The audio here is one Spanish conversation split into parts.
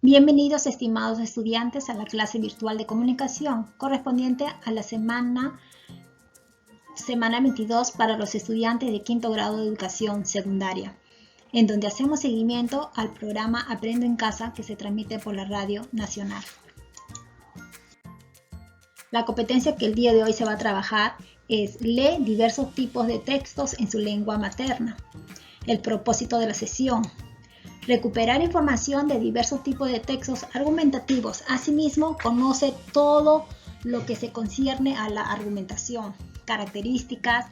Bienvenidos, estimados estudiantes, a la clase virtual de comunicación correspondiente a la semana 22 para los estudiantes de quinto grado de educación secundaria, en donde hacemos seguimiento al programa Aprendo en Casa que se transmite por la Radio Nacional. La competencia que el día de hoy se va a trabajar es lee diversos tipos de textos en su lengua materna. El propósito de la sesión: recuperar información de diversos tipos de textos argumentativos. Asimismo, conoce todo lo que se concierne a la argumentación, características,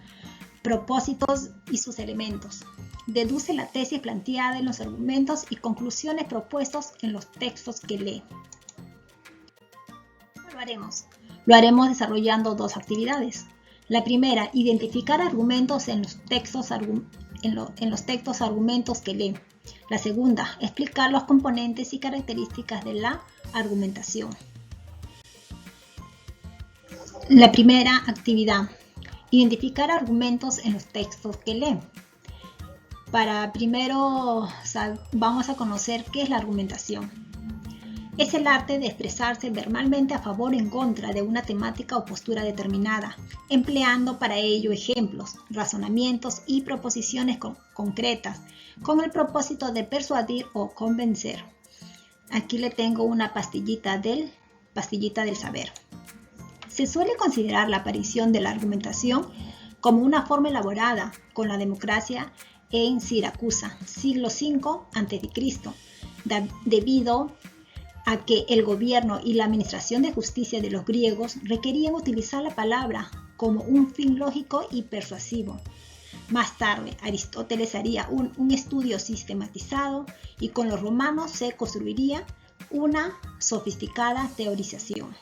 propósitos y sus elementos. Deduce la tesis planteada en los argumentos y conclusiones propuestos en los textos que lee. ¿Cómo lo haremos? Lo haremos desarrollando dos actividades. La primera, identificar argumentos en los textos argumentos que lee. La segunda, explicar los componentes y características de la argumentación. La primera actividad, identificar argumentos en los textos que lee. Para primero vamos a conocer qué es la argumentación. Es el arte de expresarse verbalmente a favor o en contra de una temática o postura determinada, empleando para ello ejemplos, razonamientos y proposiciones concretas, con el propósito de persuadir o convencer. Aquí le tengo una pastillita del saber. Se suele considerar la aparición de la argumentación como una forma elaborada con la democracia en Siracusa, siglo V a.C., debido a que el gobierno y la administración de justicia de los griegos requerían utilizar la palabra como un fin lógico y persuasivo. Más tarde, Aristóteles haría un estudio sistematizado y con los romanos se construiría una sofisticada teorización.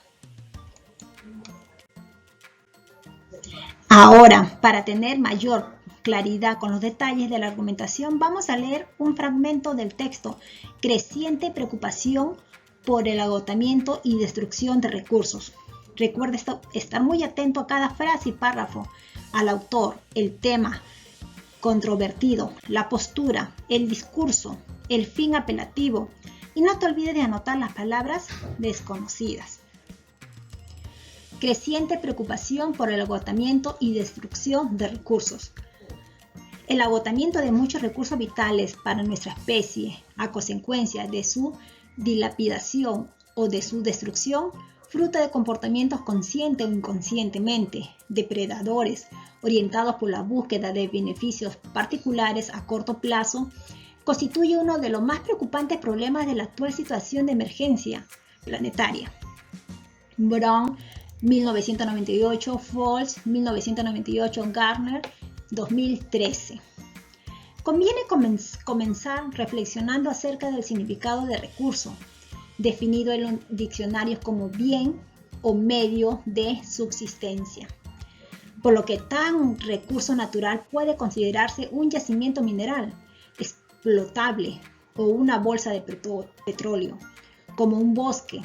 Ahora, para tener mayor claridad con los detalles de la argumentación, vamos a leer un fragmento del texto: creciente preocupación por el agotamiento y destrucción de recursos. Recuerda estar muy atento a cada frase y párrafo, al autor, el tema controvertido, la postura, el discurso, el fin apelativo, y no te olvides de anotar las palabras desconocidas. Creciente preocupación por el agotamiento y destrucción de recursos. El agotamiento de muchos recursos vitales para nuestra especie, a consecuencia de su dilapidación o de su destrucción, fruto de comportamientos consciente o inconscientemente depredadores, orientados por la búsqueda de beneficios particulares a corto plazo, constituye uno de los más preocupantes problemas de la actual situación de emergencia planetaria. Brown, 1998, Falls, 1998, Gartner, 2013. Conviene comenzar reflexionando acerca del significado de recurso, definido en los diccionarios como bien o medio de subsistencia, por lo que tal recurso natural puede considerarse un yacimiento mineral explotable o una bolsa de petróleo, como un bosque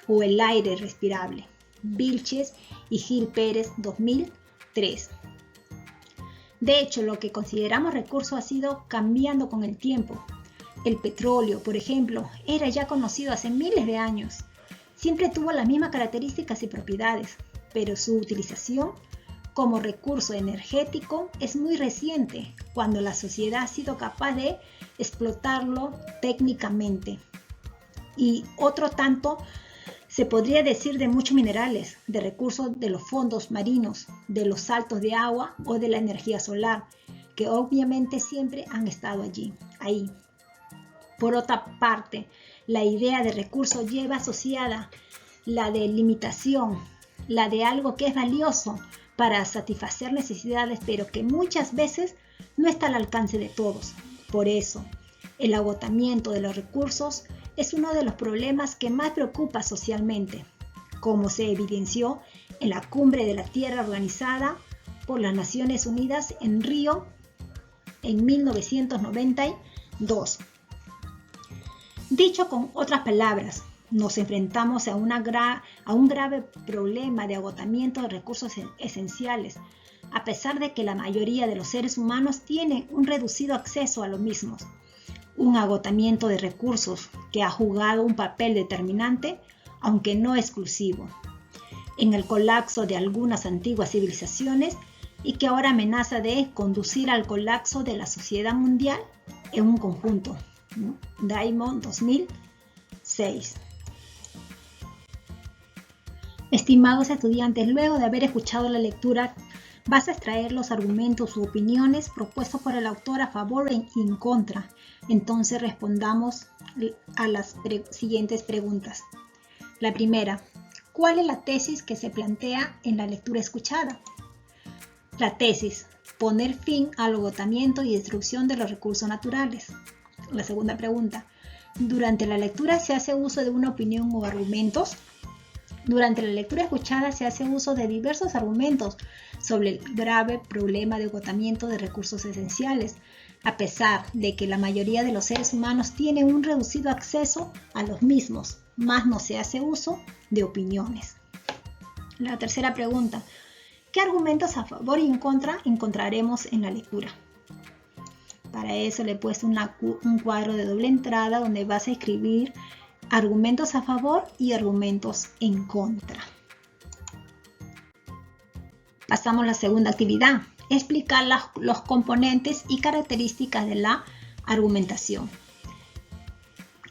o el aire respirable. Vilches y Gil Pérez, 2003. De hecho, lo que consideramos recurso ha ido cambiando con el tiempo. El petróleo, por ejemplo, era ya conocido hace miles de años. Siempre tuvo las mismas características y propiedades, pero su utilización como recurso energético es muy reciente, cuando la sociedad ha sido capaz de explotarlo técnicamente. Y otro tanto se podría decir de muchos minerales, de recursos de los fondos marinos, de los saltos de agua o de la energía solar, que obviamente siempre han estado ahí. Por otra parte, la idea de recurso lleva asociada la de limitación, la de algo que es valioso para satisfacer necesidades, pero que muchas veces no está al alcance de todos. Por eso, el agotamiento de los recursos es uno de los problemas que más preocupa socialmente, como se evidenció en la Cumbre de la Tierra organizada por las Naciones Unidas en Río en 1992. Dicho con otras palabras, nos enfrentamos a un grave problema de agotamiento de recursos esenciales, a pesar de que la mayoría de los seres humanos tienen un reducido acceso a los mismos. un agotamiento de recursos que ha jugado un papel determinante, aunque no exclusivo, en el colapso de algunas antiguas civilizaciones y que ahora amenaza de conducir al colapso de la sociedad mundial en un conjunto. Diamond 2006. Estimados estudiantes, luego de haber escuchado la lectura, vas a extraer los argumentos u opiniones propuestos por el autor a favor y en contra. Entonces respondamos a las siguientes preguntas. La primera, ¿cuál es la tesis que se plantea en la lectura escuchada? La tesis, poner fin al agotamiento y destrucción de los recursos naturales. La segunda pregunta, ¿durante la lectura se hace uso de una opinión o argumentos? Durante la lectura escuchada se hace uso de diversos argumentos sobre el grave problema de agotamiento de recursos esenciales, a pesar de que la mayoría de los seres humanos tienen un reducido acceso a los mismos, más no se hace uso de opiniones. La tercera pregunta, ¿qué argumentos a favor y en contra encontraremos en la lectura? Para eso le he puesto un cuadro de doble entrada donde vas a escribir argumentos a favor y argumentos en contra. Pasamos a la segunda actividad, explicar los componentes y características de la argumentación.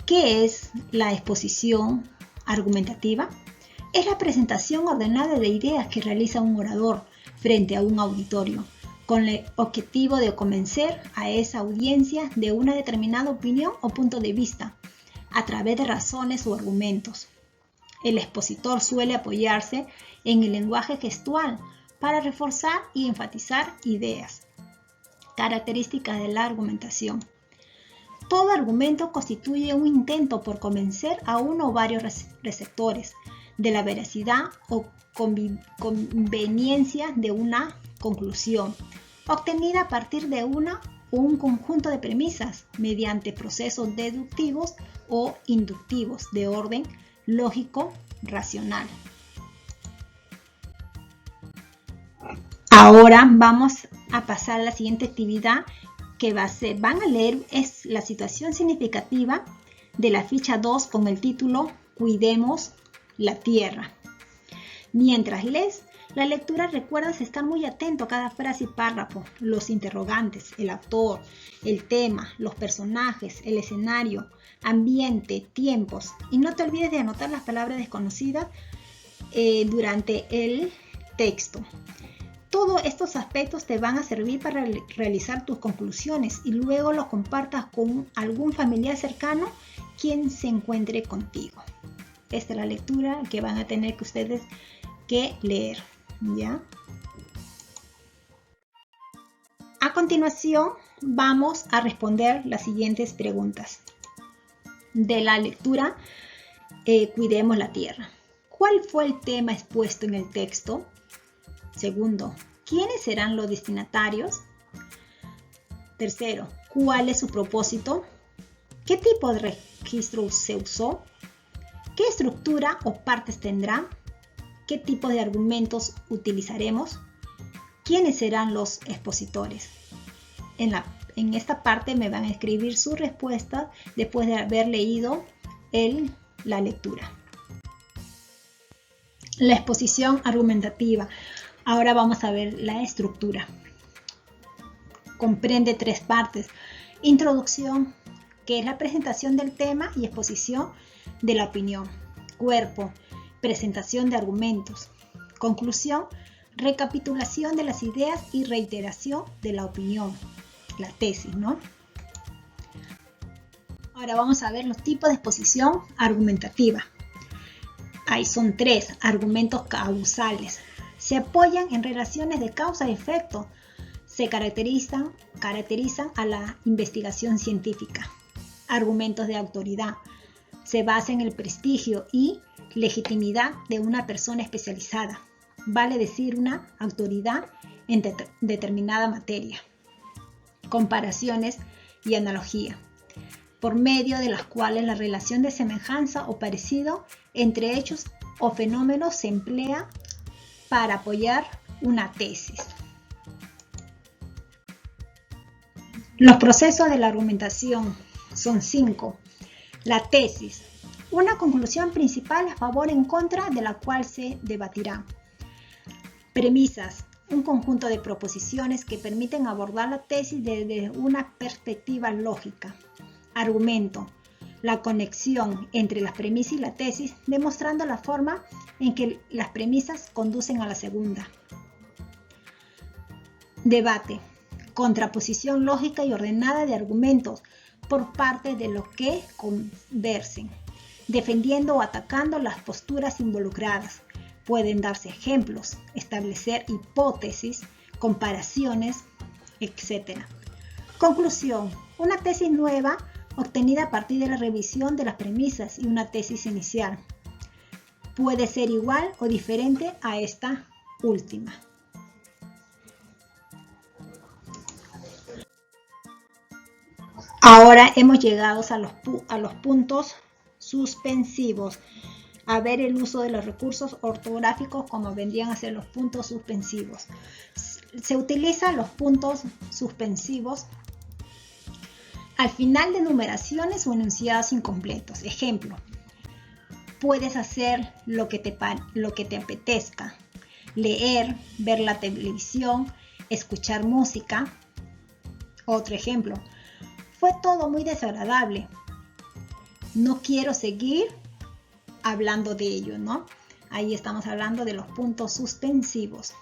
¿Qué es la exposición argumentativa? Es la presentación ordenada de ideas que realiza un orador frente a un auditorio, con el objetivo de convencer a esa audiencia de una determinada opinión o punto de vista, a través de razones o argumentos. El expositor suele apoyarse en el lenguaje gestual para reforzar y enfatizar ideas. Características de la argumentación. Todo argumento constituye un intento por convencer a uno o varios receptores de la veracidad o conveniencia de una conclusión, obtenida a partir de una o un conjunto de premisas mediante procesos deductivos o inductivos de orden lógico racional. Ahora vamos a pasar a la siguiente actividad que van a leer es la situación significativa de la ficha 2 con el título Cuidemos la Tierra. Mientras lees la lectura, recuerdas estar muy atento a cada frase y párrafo, los interrogantes, el autor, el tema, los personajes, el escenario, ambiente, tiempos. Y no te olvides de anotar las palabras desconocidas durante el texto. Todos estos aspectos te van a servir para realizar tus conclusiones y luego los compartas con algún familiar cercano quien se encuentre contigo. Esta es la lectura que van a tener que ustedes que leer. ¿Ya? A continuación vamos a responder las siguientes preguntas de la lectura Cuidemos la Tierra. ¿Cuál fue el tema expuesto en el texto? Segundo, ¿quiénes serán los destinatarios? Tercero, ¿cuál es su propósito? ¿Qué tipo de registro se usó? ¿Qué estructura o partes tendrá? ¿Qué tipo de argumentos utilizaremos? ¿Quiénes serán los expositores? En esta parte me van a escribir su respuesta después de haber leído la lectura. La exposición argumentativa. Ahora vamos a ver la estructura. Comprende 3 partes. Introducción, que es la presentación del tema y exposición de la opinión. Cuerpo, presentación de argumentos. Conclusión, recapitulación de las ideas y reiteración de la opinión, la tesis, ¿no? Ahora vamos a ver los tipos de exposición argumentativa. Ahí son 3 argumentos causales. Se apoyan en relaciones de causa y efecto. Se caracterizan a la investigación científica. Argumentos de autoridad. Se basa en el prestigio y legitimidad de una persona especializada, vale decir una autoridad en determinada materia. Comparaciones y analogía, por medio de las cuales la relación de semejanza o parecido entre hechos o fenómenos se emplea para apoyar una tesis. Los procesos de la argumentación Son 5. La tesis. Una conclusión principal a favor o en contra de la cual se debatirá. Premisas. Un conjunto de proposiciones que permiten abordar la tesis desde una perspectiva lógica. Argumento. La conexión entre las premisas y la tesis, demostrando la forma en que las premisas conducen a la segunda. Debate. Contraposición lógica y ordenada de argumentos por parte de los que conversen, defendiendo o atacando las posturas involucradas. Pueden darse ejemplos, establecer hipótesis, comparaciones, etc. Conclusión. Una tesis nueva obtenida a partir de la revisión de las premisas y una tesis inicial. Puede ser igual o diferente a esta última. Ahora hemos llegado a los puntos suspensivos. A ver el uso de los recursos ortográficos como vendrían a ser los puntos suspensivos. Se utilizan los puntos suspensivos al final de numeraciones o enunciados incompletos. Ejemplo, puedes hacer lo que te apetezca. Leer, ver la televisión, escuchar música. Otro ejemplo, fue todo muy desagradable. No quiero seguir hablando de ello, ¿no? Ahí estamos hablando de los puntos suspensivos.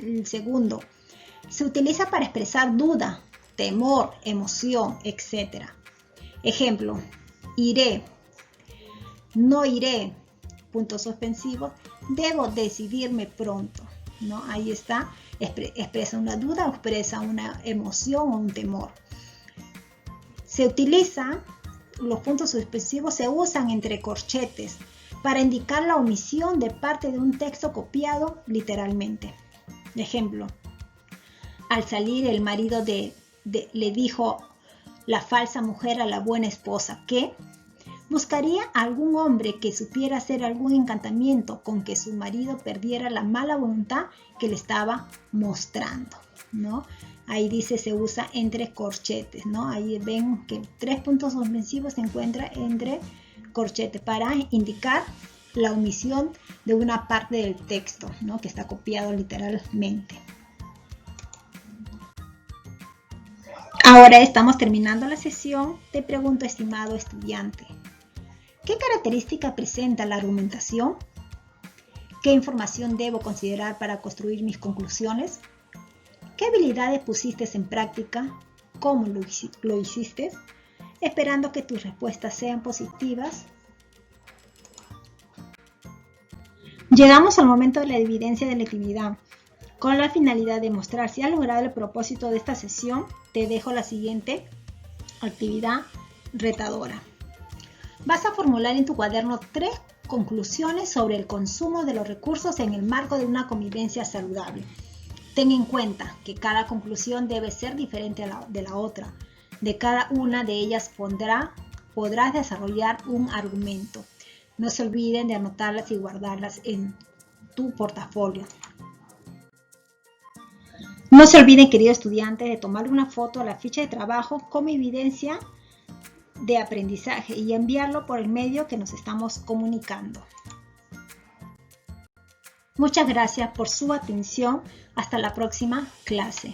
El segundo, se utiliza para expresar duda, temor, emoción, etc. Ejemplo, iré, no iré, punto suspensivo, debo decidirme pronto, ¿no? Ahí está, expresa una duda o expresa una emoción o un temor. Se utiliza, los puntos suspensivos se usan entre corchetes para indicar la omisión de parte de un texto copiado literalmente. Ejemplo, al salir el marido le dijo la falsa mujer a la buena esposa que buscaría a algún hombre que supiera hacer algún encantamiento con que su marido perdiera la mala voluntad que le estaba mostrando, ¿no? Ahí dice se usa entre corchetes, ¿no? Ahí ven que 3 puntos suspensivos se encuentran entre corchetes para indicar la omisión de una parte del texto, ¿no? Que está copiado literalmente. Ahora estamos terminando la sesión. Te pregunto, estimado estudiante, ¿qué característica presenta la argumentación? ¿Qué información debo considerar para construir mis conclusiones? ¿Qué habilidades pusiste en práctica? ¿Cómo lo hiciste? Esperando que tus respuestas sean positivas. Llegamos al momento de la evidencia de la actividad. Con la finalidad de mostrar si has logrado el propósito de esta sesión, te dejo la siguiente actividad retadora. Vas a formular en tu cuaderno 3 conclusiones sobre el consumo de los recursos en el marco de una convivencia saludable. Ten en cuenta que cada conclusión debe ser diferente de la otra. De cada una de ellas podrás desarrollar un argumento. No se olviden de anotarlas y guardarlas en tu portafolio. No se olviden, queridos estudiantes, de tomar una foto a la ficha de trabajo como evidencia de aprendizaje y enviarlo por el medio que nos estamos comunicando. Muchas gracias por su atención. Hasta la próxima clase.